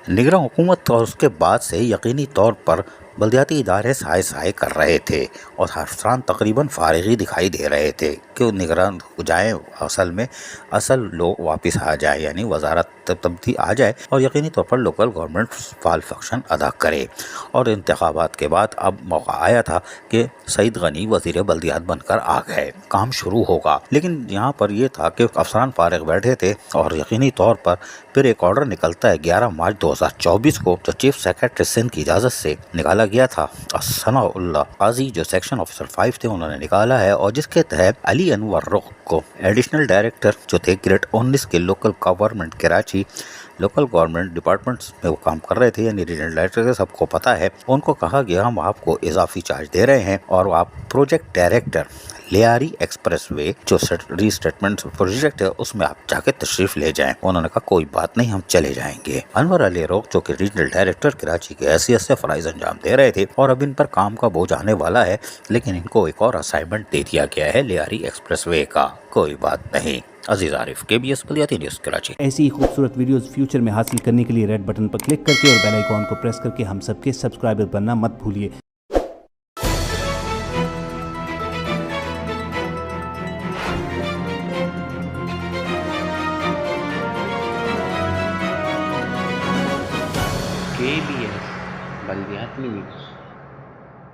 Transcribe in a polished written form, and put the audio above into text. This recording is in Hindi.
निगरान हुकूमत और उसके बाद से यकीनी तौर पर बल्दियाती इदारे साए साए कर रहे थे और अफसरान तकरीबन फारिग ही दिखाई दे रहे थे कि निगरान जाए, असल लोग वापस आ जाए, यानी वजारत तब्दी आ जाए और यकीनी तौर पर लोकल गवर्नमेंट फाल फंक्शन अदा करे। और इंतखाबात के बाद अब मौका आया था कि सईद गनी वजीर बल्दियात बनकर आ गए, काम शुरू होगा। लेकिन यहाँ पर यह था कि अफसरान फारिग बैठे थे और यकीनी तौर पर फिर एक ऑर्डर निकलता है 11 मार्च 2024 को, जो चीफ सेक्रेटरी सिंध की इजाजत से निकाला गया था। सनाउल्लाह काजी जो सेक्शन ऑफिसर 5 थे उन्होंने निकाला है, और जिसके तहत अली अनवर रुख को एडिशनल डायरेक्टर जो थे ग्रेड 19 के local government Karachi local government departments में वो काम कर रहे थे, यानी रीजनल डायरेक्टर, सबको पता है। उनको कहा गया हम आपको इजाफी चार्ज दे रहे हैं और आप प्रोजेक्ट डायरेक्टर लियारी एक्सप्रेसवे जो रीस्टेटमेंट प्रोजेक्ट है उसमें आप जाके तशरीफ ले जाएं। उन्होंने कहा कोई बात नहीं, हम चले जाएंगे। अनवर अली रोक जो कि रीजनल डायरेक्टर कराची के हैसियत से फराइज अंजाम दे रहे थे और अब इन पर काम का बोझ आने वाला है, लेकिन इनको एक और असाइनमेंट दे दिया गया है लियारी एक्सप्रेसवे का। कोई बात नहीं। अजीज आरिफ, KBS बल्दियाती न्यूज़ कराची। ऐसी ही खूबसूरत वीडियोस फ्यूचर में हासिल करने के लिए रेड बटन पर क्लिक करके और बेल आइकॉन को प्रेस करके हम सबके सब्सक्राइबर बनना मत भूलिए। KBS बल्दियाती न्यूज़।